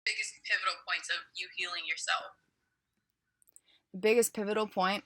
biggest pivotal points of you healing yourself? Biggest pivotal point.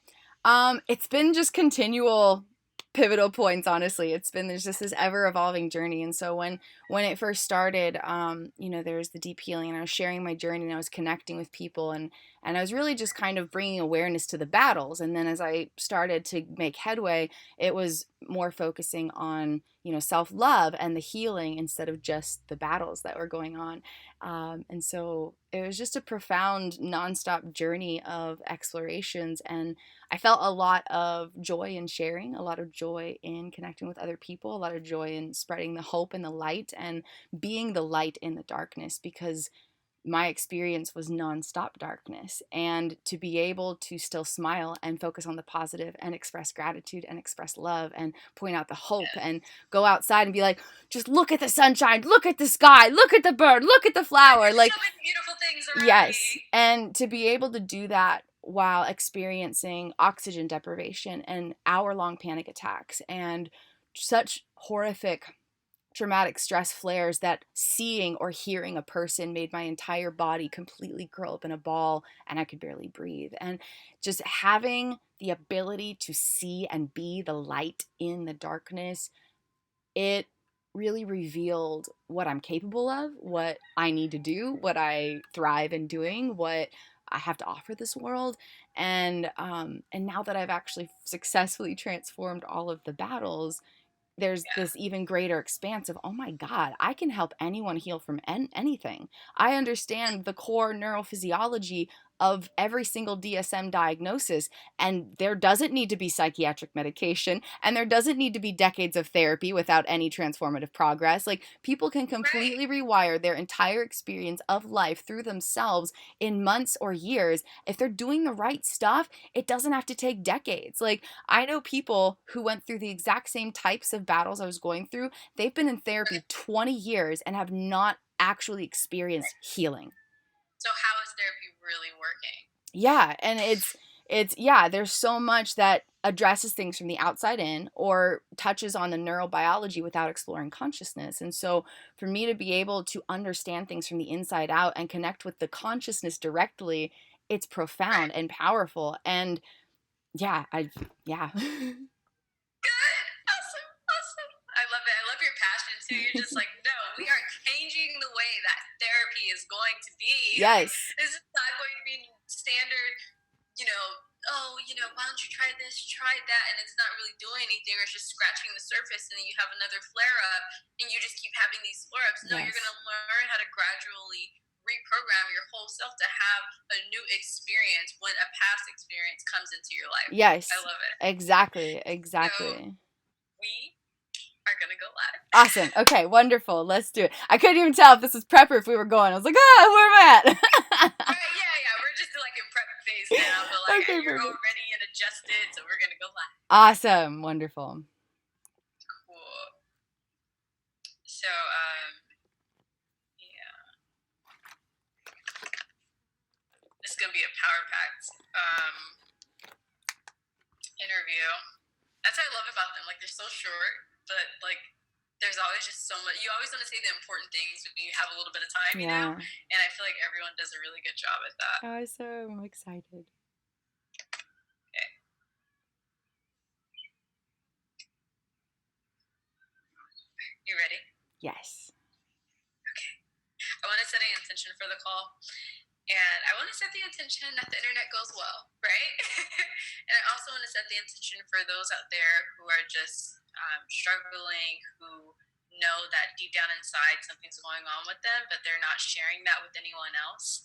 It's been just continual pivotal points, honestly. There's just this ever evolving journey. And so when it first started, there was the deep healing, and I was sharing my journey, and I was connecting with people, and I was really just kind of bringing awareness to the battles. And then as I started to make headway, it was more focusing on, self-love and the healing instead of just the battles that were going on. And so it was just a profound, nonstop journey of explorations. And I felt a lot of joy in sharing, a lot of joy in connecting with other people, a lot of joy in spreading the hope and the light and being the light in the darkness, because my experience was nonstop darkness. And to be able to still smile and focus on the positive and express gratitude and express love and point out the hope and go outside and be like, just look at the sunshine, look at the sky, look at the bird, look at the flower. There's Like, so many beautiful things around yes. me. And to be able to do that while experiencing oxygen deprivation and hour-long panic attacks and such horrific traumatic stress flares that seeing or hearing a person made my entire body completely curl up in a ball and I could barely breathe. And just having the ability to see and be the light in the darkness, it really revealed what I'm capable of, what I need to do, what I thrive in doing, what I have to offer this world. And now that I've actually successfully transformed all of the battles, there's Yeah. this even greater expanse of, oh my God, I can help anyone heal from anything. I understand the core neurophysiology of every single DSM diagnosis, and there doesn't need to be psychiatric medication, and there doesn't need to be decades of therapy without any transformative progress. Like, people can Right. completely rewire their entire experience of life through themselves in months or years. If they're doing the right stuff, it doesn't have to take decades. Like, I know people who went through the exact same types of battles I was going through. They've been in therapy 20 years and have not actually experienced healing. So how is therapy really working? Yeah, and it's there's so much that addresses things from the outside in or touches on the neurobiology without exploring consciousness. And so for me to be able to understand things from the inside out and connect with the consciousness directly, it's profound Right. and powerful. And yeah. Good. Awesome. Awesome. I love it. I love your passion too. You're just like, no, we are changing the way that therapy is going to be. Like, Yes. this is not going to be standard, oh, why don't you try this, try that, and it's not really doing anything, or it's just scratching the surface, and then you have another flare up, and you just keep having these flare ups. No, you're Yes. going to learn how to gradually reprogram your whole self to have a new experience when a past experience comes into your life. I Yes. love it. Exactly. So Exactly. we are gonna go live. Awesome. Okay, wonderful. Let's do it. I couldn't even tell if this was prep or if we were going. I was like, where am I at? Right, yeah. We're just like in prep phase now, but like Okay, you're all perfect. ready and adjusted, so we're gonna go live. Awesome. Wonderful. Cool. So, yeah, this is gonna be a power packed interview. That's what I love about them. Like, they're so short, but like there's always just so much. You always want to say the important things when you have a little bit of time, Yeah. And I feel like everyone does a really good job at that. Awesome. I'm excited. Okay. You ready? Yes. Okay. I want to set an intention for the call. And I want to set the intention that the internet goes well, right? And I also want to set the intention for those out there who are just struggling, who know that deep down inside something's going on with them, but they're not sharing that with anyone else.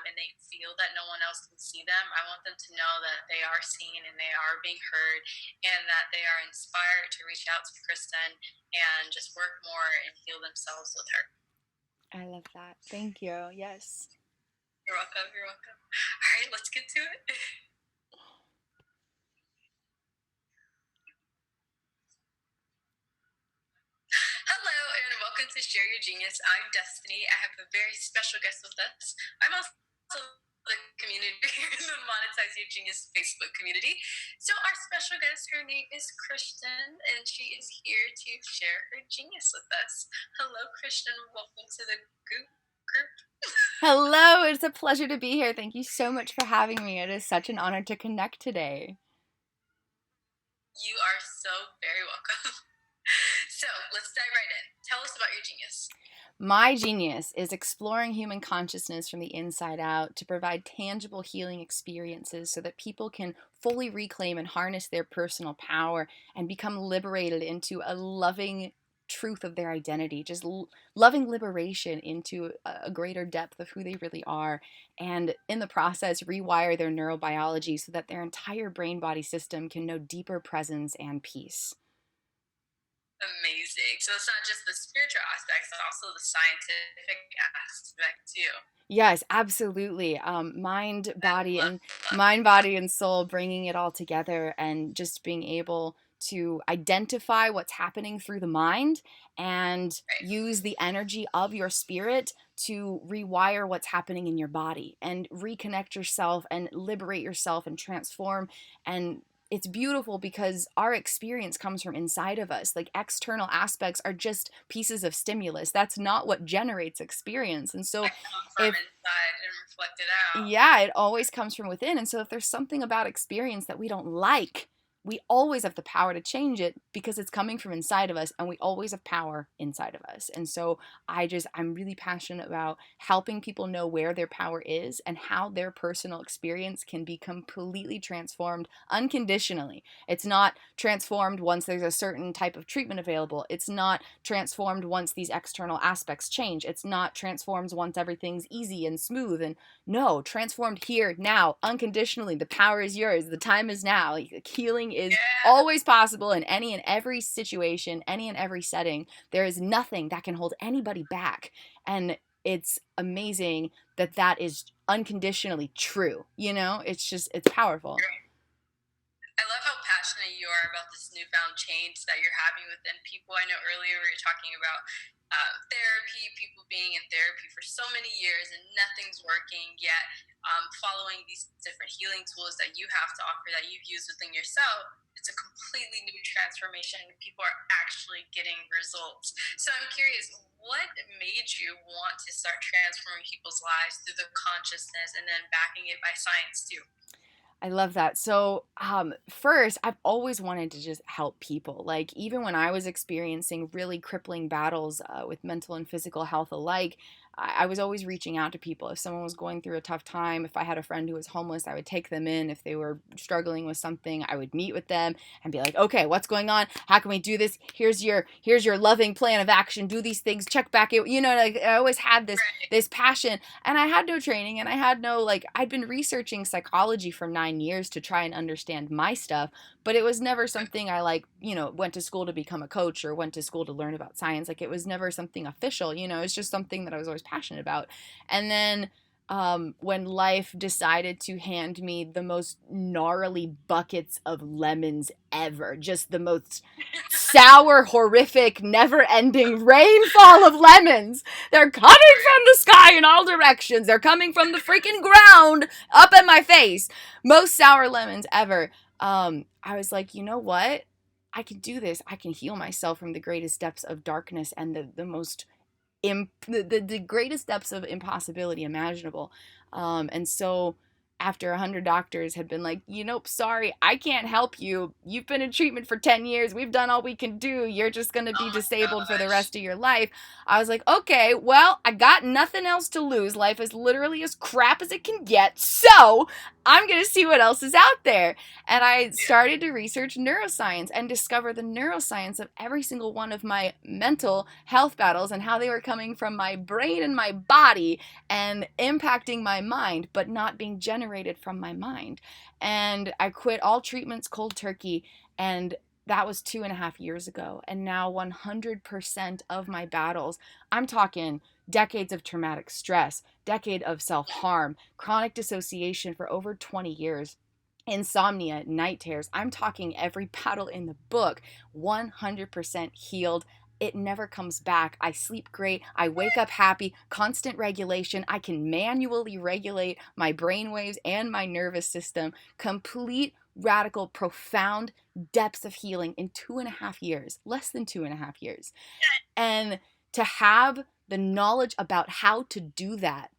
And they feel that no one else can see them. I want them to know that they are seen and they are being heard, and that they are inspired to reach out to Kristin and just work more and heal themselves with her. I love that. Thank you. Yes. You're welcome. You're welcome. All right, let's get to it. Hello, and welcome to Share Your Genius. I'm Destiny. I have a very special guest with us. I'm also the community here in the Monetize Your Genius Facebook community. So our special guest, her name is Kristin, and she is here to share her genius with us. Hello, Kristin. Welcome to the group. Hello, it's a pleasure to be here. Thank you so much for having me. It is such an honor to connect today. You are so very welcome. So let's dive right in. Tell us about your genius. My genius is exploring human consciousness from the inside out to provide tangible healing experiences so that people can fully reclaim and harness their personal power and become liberated into a loving truth of their identity, just loving liberation into a greater depth of who they really are, and in the process rewire their neurobiology so that their entire brain body system can know deeper presence and peace. Amazing. So it's not just the spiritual aspects, but also the scientific aspect too. Yes, absolutely. I love that. Mind, body, and soul, bringing it all together, and just being able to identify what's happening through the mind and Right. use the energy of your spirit to rewire what's happening in your body and reconnect yourself and liberate yourself and transform. And it's beautiful because our experience comes from inside of us. Like, external aspects are just pieces of stimulus. That's not what generates experience. And so I come from if inside and reflect it out. yeah, it always comes from within. And so if there's something about experience that we don't like, we always have the power to change it because it's coming from inside of us, and we always have power inside of us. And so I'm really passionate about helping people know where their power is and how their personal experience can be completely transformed unconditionally. It's not transformed once there's a certain type of treatment available. It's not transformed once these external aspects change. It's not transformed once everything's easy and smooth and no, transformed here, now, unconditionally. The power is yours. The time is now. Like, healing is Yeah. always possible in any and every situation, any and every setting. There is nothing that can hold anybody back. And it's amazing that that is unconditionally true. It's powerful. I love how passionate you are about this newfound change that you're having within people. I know earlier we were talking about therapy, people being in therapy for so many years and nothing's working, yet following these different healing tools that you have to offer that you've used within yourself, it's a completely new transformation. People are actually getting results. So I'm curious, what made you want to start transforming people's lives through the consciousness and then backing it by science too? I love that. So, first, I've always wanted to just help people. Like, even when I was experiencing really crippling battles with mental and physical health alike, I was always reaching out to people. If someone was going through a tough time, if I had a friend who was homeless, I would take them in. If they were struggling with something, I would meet with them and be like, "Okay, what's going on? How can we do this? Here's your loving plan of action. Do these things. Check back it." Like, I always had this passion, and I had no training, and I had no, like, I'd been researching psychology for 9 years to try and understand my stuff, but it was never something I, like, went to school to become a coach or went to school to learn about science. Like, it was never something official. It's just something that I was always passionate about. And then when life decided to hand me the most gnarly buckets of lemons ever, just the most sour, horrific, never ending rainfall of lemons. They're coming from the sky in all directions. They're coming from the freaking ground up in my face. Most sour lemons ever. I was like, you know what? I can do this. I can heal myself from the greatest depths of darkness and the most the greatest depths of impossibility imaginable. And so after 100 doctors had been like, sorry, I can't help you. You've been in treatment for 10 years. We've done all we can do. You're just going to Oh be my disabled for the gosh. rest of your life. I was like, okay, well, I got nothing else to lose. Life is literally as crap as it can get. So I'm going to see what else is out there. And I Yeah. started to research neuroscience and discover the neuroscience of every single one of my mental health battles and how they were coming from my brain and my body and impacting my mind, but not being generated from my mind. And I quit all treatments cold turkey, and that was 2.5 years ago. And now 100% of my battles, I'm talking decades of traumatic stress, decade of self-harm, chronic dissociation for over 20 years, insomnia, night terrors. I'm talking every battle in the book, 100% healed. It never comes back. I sleep great. I wake up happy, constant regulation. I can manually regulate my brain waves and my nervous system. Complete, radical, profound depths of healing in 2.5 years, less than 2.5 years. And to have the knowledge about how to do that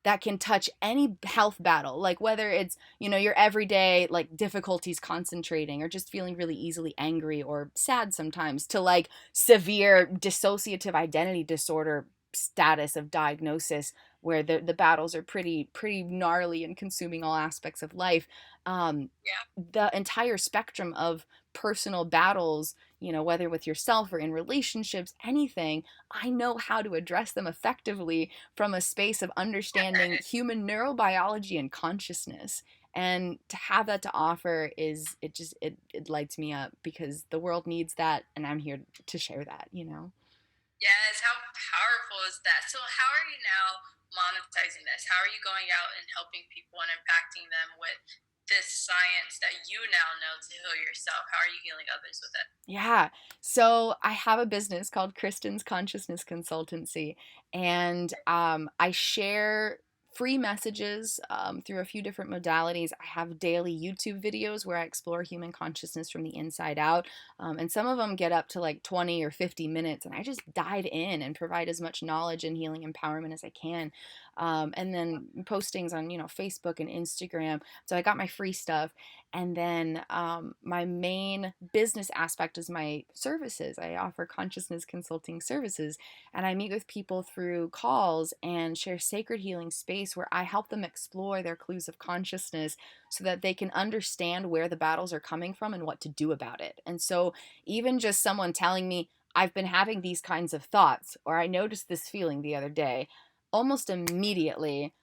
that can touch any health battle, like whether it's, your everyday like difficulties concentrating or just feeling really easily angry or sad sometimes, to like severe dissociative identity disorder status of diagnosis where the battles are pretty gnarly and consuming all aspects of life. Yeah. The entire spectrum of personal battles, whether with yourself or in relationships, anything, I know how to address them effectively from a space of understanding human neurobiology and consciousness. And to have that to offer it lights me up, because the world needs that, and I'm here to share that. Yes, how powerful is that? So, how are you now monetizing this? How are you going out and helping people and impacting them with this science that you now know to heal yourself? How are you healing others with it? Yeah. So I have a business called Kristins Consciousness Consultancy, and I share free messages through a few different modalities. I have daily YouTube videos where I explore human consciousness from the inside out, and some of them get up to like 20 or 50 minutes, and I just dive in and provide as much knowledge and healing empowerment as I can. And then postings on, Facebook and Instagram. So I got my free stuff. And then my main business aspect is my services. I offer consciousness consulting services, and I meet with people through calls and share sacred healing space where I help them explore their clues of consciousness so that they can understand where the battles are coming from and what to do about it. And so, even just someone telling me, I've been having these kinds of thoughts, or I noticed this feeling the other day, almost immediately,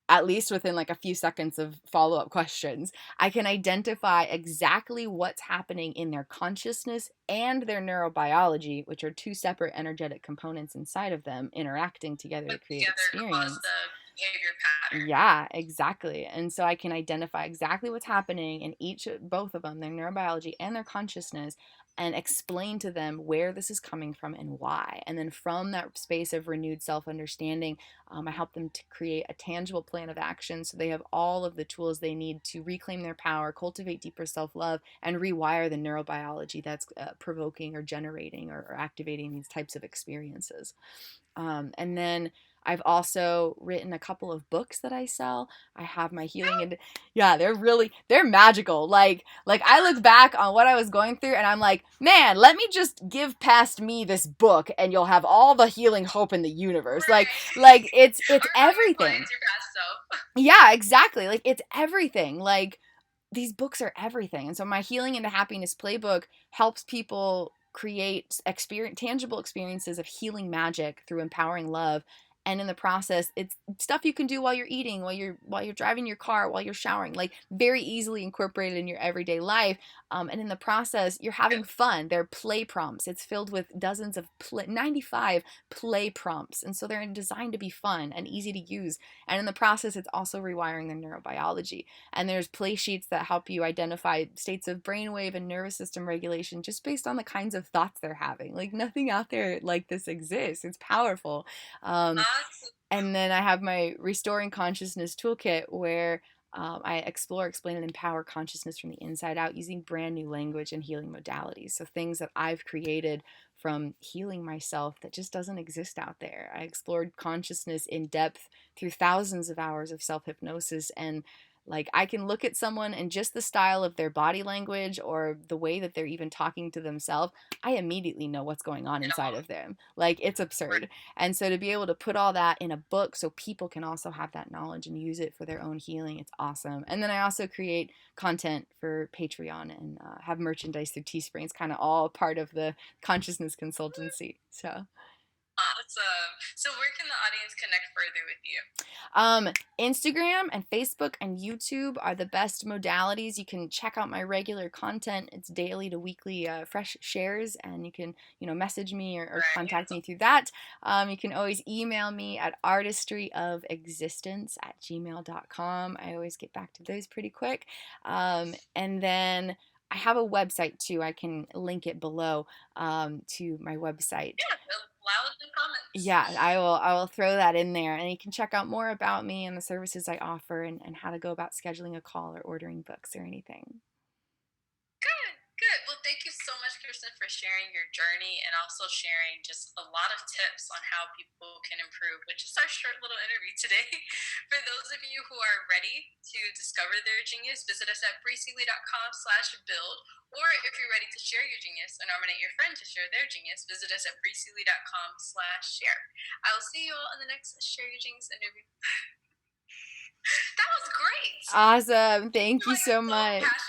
at least within like a few seconds of follow-up questions, I can identify exactly what's happening in their consciousness and their neurobiology, which are two separate energetic components inside of them interacting together to Put create together cause experience. the behavior pattern. Yeah, exactly. And so I can identify exactly what's happening in both of them, their neurobiology and their consciousness, and explain to them where this is coming from and why. And then from that space of renewed self understanding, I help them to create a tangible plan of action so they have all of the tools they need to reclaim their power, cultivate deeper self love, and rewire the neurobiology that's provoking or generating or activating these types of experiences. And then I've also written a couple of books that I sell. I have my healing, and yeah, they're magical. Like I look back on what I was going through and I'm like, man, let me just give past me this book and you'll have all the healing hope in the universe. Like Right. like it's Or tell your everything. clients your past self. Yeah, exactly. Like it's everything. Like these books are everything. And so my Healing into Happiness playbook helps people create tangible experiences of healing magic through empowering love. And in the process, it's stuff you can do while you're eating, while you're driving your car, while you're showering, like very easily incorporated in your everyday life. And in the process, you're having fun. They're play prompts. It's filled with dozens of 95 play prompts, and so they're designed to be fun and easy to use. And in the process, it's also rewiring their neurobiology. And there's play sheets that help you identify states of brainwave and nervous system regulation just based on the kinds of thoughts they're having. Like nothing out there like this exists. It's powerful. Awesome. And then I have my Restoring Consciousness toolkit where I explore, explain, and empower consciousness from the inside out using brand new language and healing modalities. So things that I've created from healing myself that just doesn't exist out there. I explored consciousness in depth through thousands of hours of self hypnosis, and like I can look at someone and just the style of their body language or the way that they're even talking to themselves, I immediately know what's going on inside of them. Like it's absurd. And so to be able to put all that in a book so people can also have that knowledge and use it for their own healing, it's awesome. And then I also create content for Patreon and have merchandise through Teespring. It's kind of all part of the consciousness consultancy. So Awesome. So, where can the audience connect further with you? Instagram and Facebook and YouTube are the best modalities. You can check out my regular content. It's daily to weekly fresh shares, and you can message me or contact me through that. You can always email me at artistryofexistence@gmail.com. I always get back to those pretty quick. And then I have a website too. I can link it below to my website. Yeah, allow it in the comments. Yeah, I will throw that in there, and you can check out more about me and the services I offer, and how to go about scheduling a call or ordering books or anything. Good, good. Well, thank you so much, Kristin, for for sharing your journey and also sharing just a lot of tips on how people can improve, which is our short little interview today. For those of you who are ready to discover their genius, visit us at breezylee.com/build. Or if you're ready to share your genius and nominate your friend to share their genius, visit us at breezylee.com/share. I will see you all in the next Share Your Genius interview. That was great. Awesome. Thank you so So much. passionate